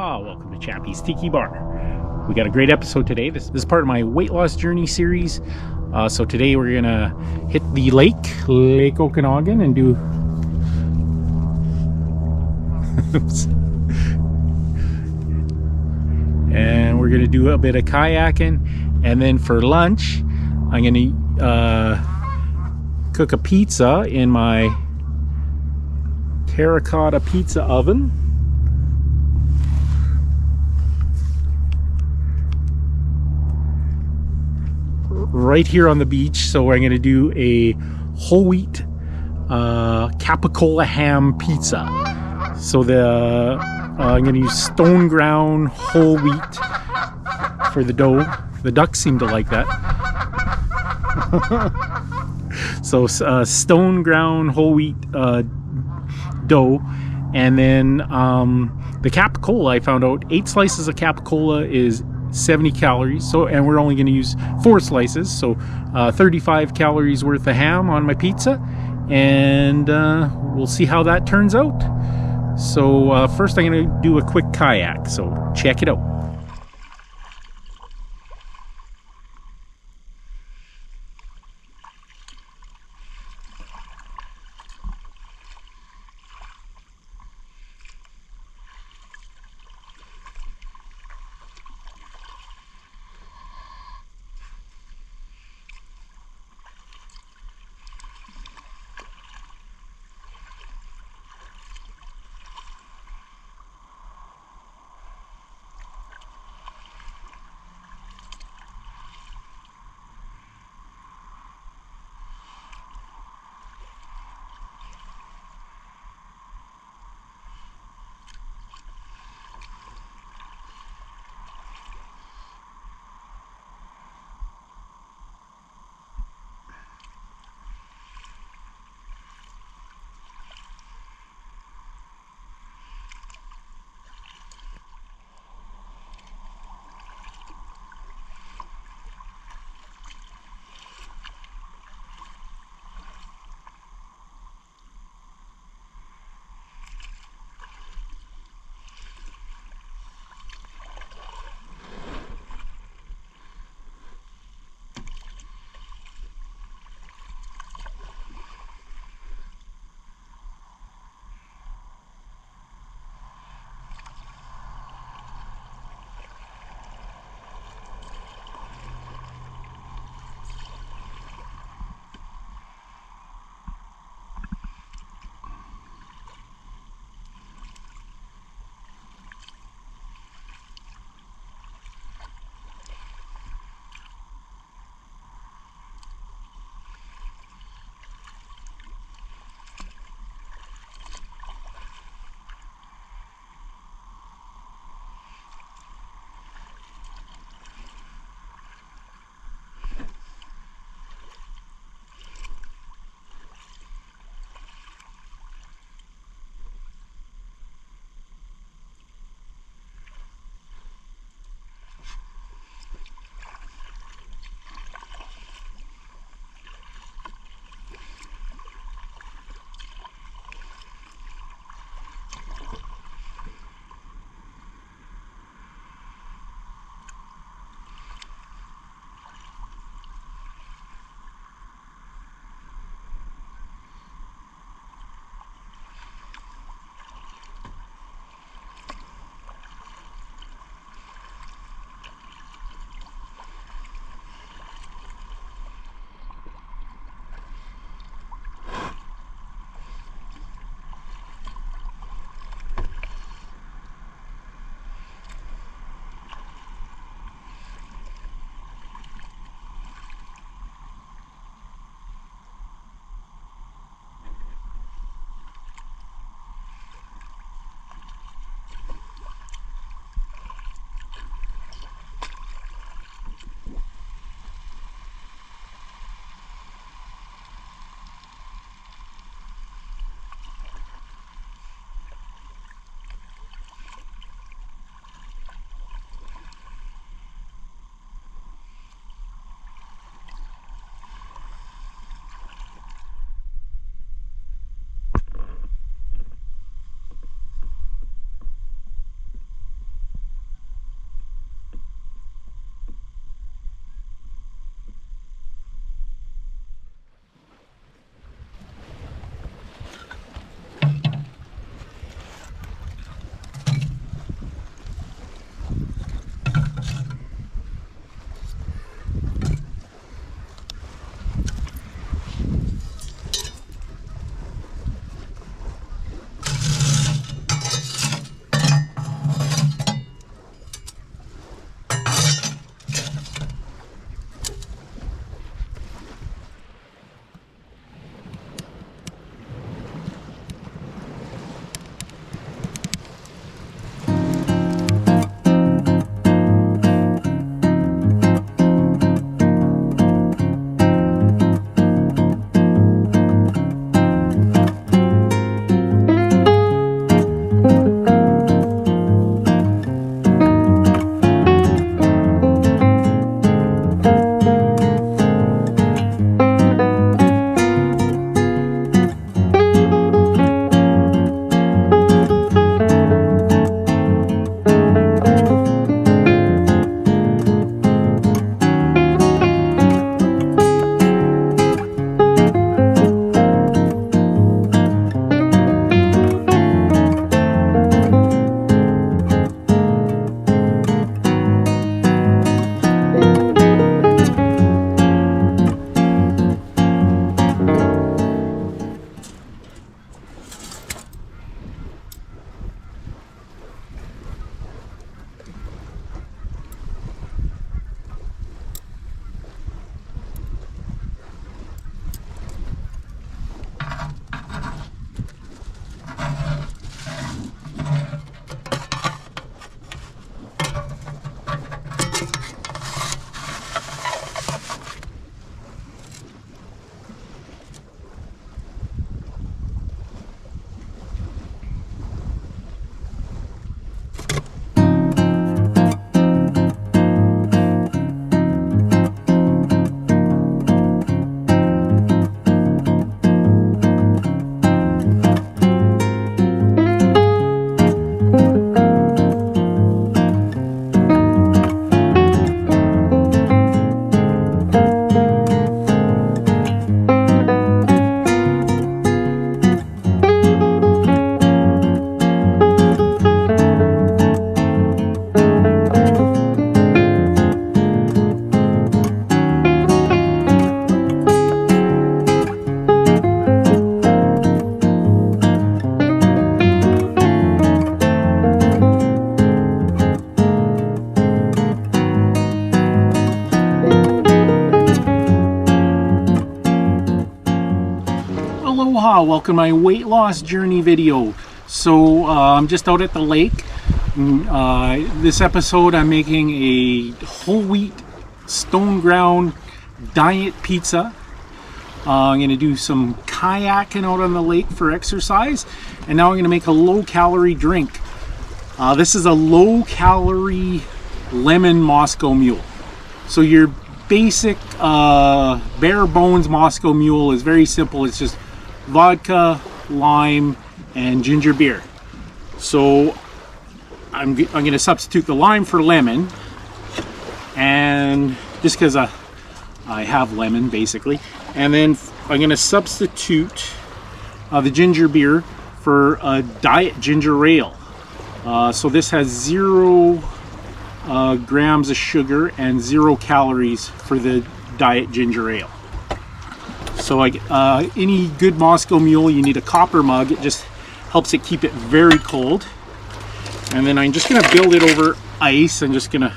Aloha, welcome to Chappie's Tiki Bar. We got a great episode today. This is part of my weight loss journey series. So today we're gonna hit the Lake Okanagan, and do and we're gonna do a bit of kayaking, and then for lunch I'm gonna cook a pizza in my Terracotta pizza oven. Right here on the beach. So I'm going to do a whole wheat Capicola Ham Pizza. So I'm going to use stone ground whole wheat for the dough. The ducks seem to like that. So stone ground whole wheat dough, and then the capocollo, I found out 8 slices of capocollo is 70 calories, so, and we're only going to use 4 slices, so 35 calories worth of ham on my pizza, and we'll see how that turns out. So first I'm going to do a quick kayak, so check it out. Welcome to my weight loss journey video. So I'm just out at the lake. This episode I'm making a whole wheat stone ground diet pizza. I'm going to do some kayaking out on the lake for exercise, and now I'm going to make a low calorie drink. This is a low calorie lemon Moscow Mule. So your basic bare bones Moscow Mule is very simple. It's just vodka, lime, and ginger beer. So I'm going to substitute the lime for lemon, and just because I have lemon basically, and then I'm going to substitute the ginger beer for a diet ginger ale. So this has 0 grams of sugar and 0 calories for the diet ginger ale. So any good Moscow Mule, you need a copper mug. It just helps it keep it very cold. And then I'm just going to build it over ice. I'm just going to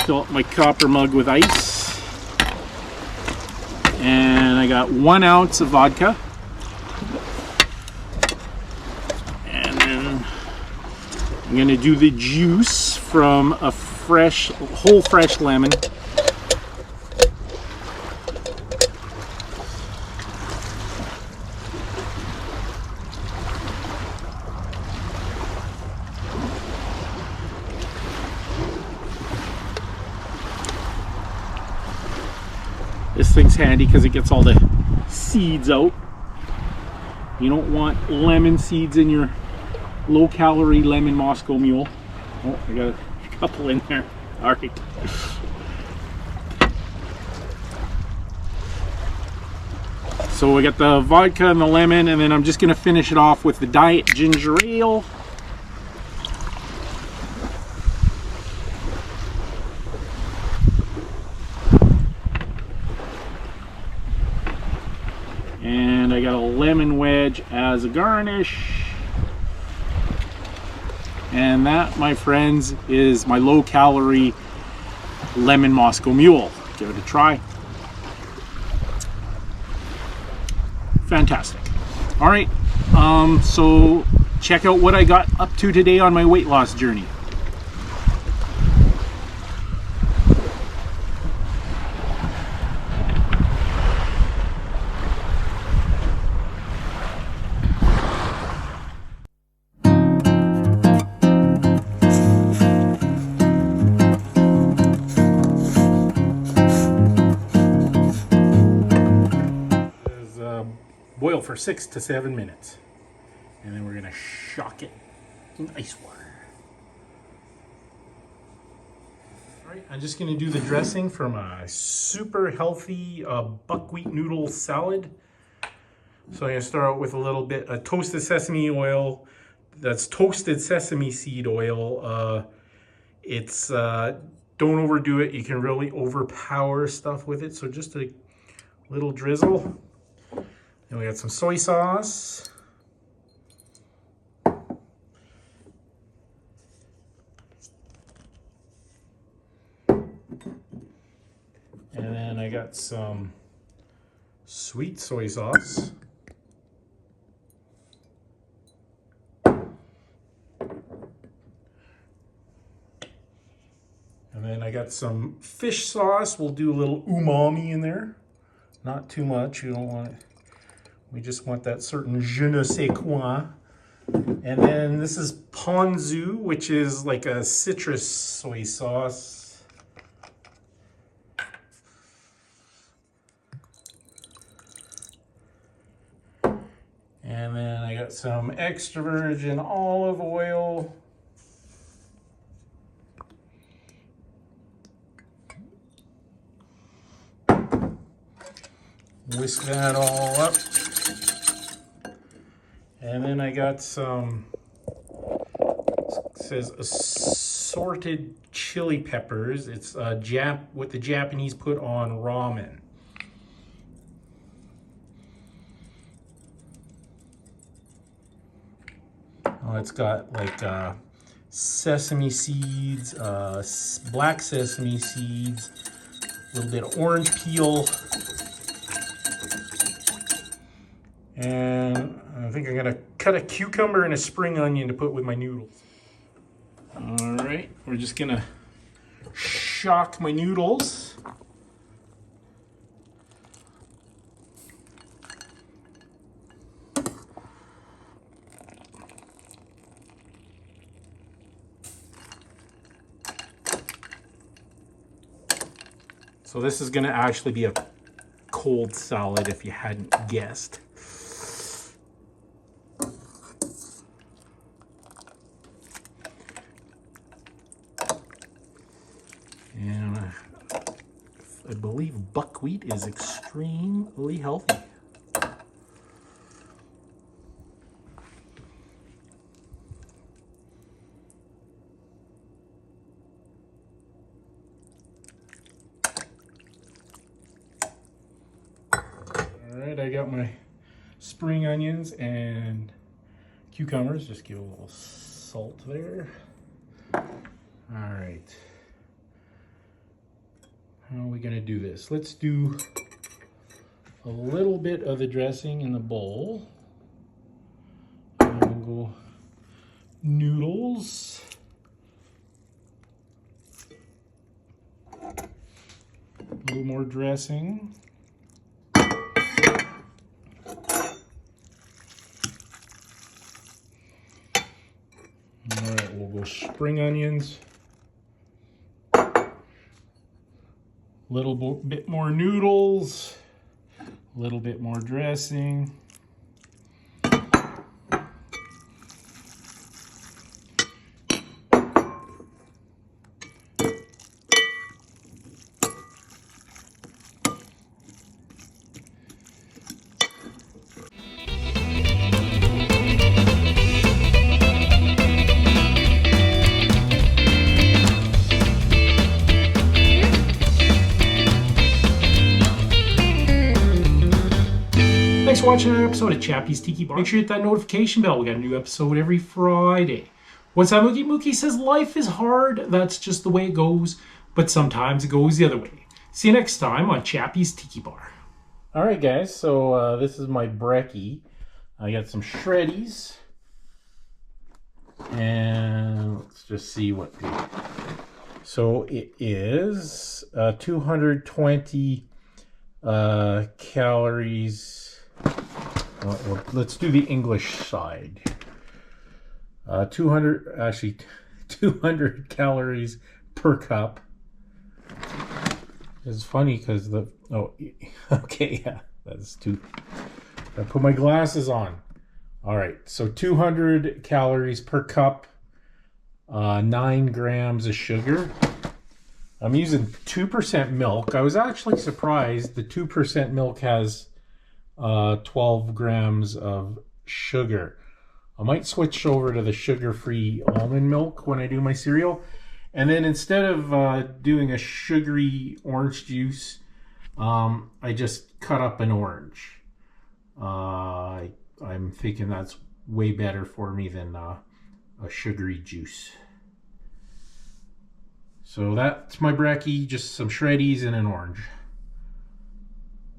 fill up my copper mug with ice. And I got 1 ounce of vodka. And then I'm going to do the juice from a whole fresh lemon. This thing's handy because it gets all the seeds out. You don't want lemon seeds in your low calorie lemon Moscow Mule. Oh, I got a couple in there. All right. So we got the vodka and the lemon, and then I'm just gonna finish it off with the diet ginger ale. And I got a lemon wedge as a garnish. And that, my friends, is my low calorie lemon Moscow Mule. Give it a try. Fantastic. All right, so check out what I got up to today on my weight loss journey. Boil for 6 to 7 minutes, and then we're gonna shock it in ice water. All right, I'm just gonna do the dressing from a super healthy buckwheat noodle salad. So I'm gonna start out with a little bit of toasted sesame oil. That's toasted sesame seed oil. It's don't overdo it. You can really overpower stuff with it. So just a little drizzle. And we got some soy sauce. And then I got some sweet soy sauce. And then I got some fish sauce. We'll do a little umami in there. Not too much. You don't want it. We just want that certain je ne sais quoi. And then this is ponzu, which is like a citrus soy sauce. And then I got some extra virgin olive oil. Whisk that all up. And then I got some, it says assorted chili peppers. It's what the Japanese put on ramen. Oh, it's got like sesame seeds, black sesame seeds, a little bit of orange peel, And I think I'm gonna cut a cucumber and a spring onion to put with my noodles. All right, we're just gonna shock my noodles. So this is gonna actually be a cold salad if you hadn't guessed. And I believe buckwheat is extremely healthy. Alright, I got my spring onions and cucumbers. Just give a little salt there. Alright. How are we going to do this? Let's do a little bit of the dressing in the bowl. And we'll go noodles. A little more dressing. Alright, we'll go spring onions. Little bit more noodles, a little bit more dressing. Thanks for watching another episode of Chappie's Tiki Bar. Make sure you hit that notification bell. We got a new episode every Friday. What's that, Mookie? Mookie says life is hard. That's just the way it goes. But sometimes it goes the other way. See you next time on Chappie's Tiki Bar. All right, guys. So this is my breaky. I got some Shreddies. And let's just see what the... So it is 220 calories. Well, let's do the English side. 200 calories per cup. It's funny because the okay, yeah, that's too. I put my glasses on. All right, so 200 calories per cup. 9 grams of sugar. I'm using 2% milk. I was actually surprised. The 2% milk has 12 grams of sugar. I might switch over to the sugar-free almond milk when I do my cereal. And then instead of doing a sugary orange juice, I just cut up an orange. I'm thinking that's way better for me than a sugary juice. So that's my breaky, just some Shreddies and an orange.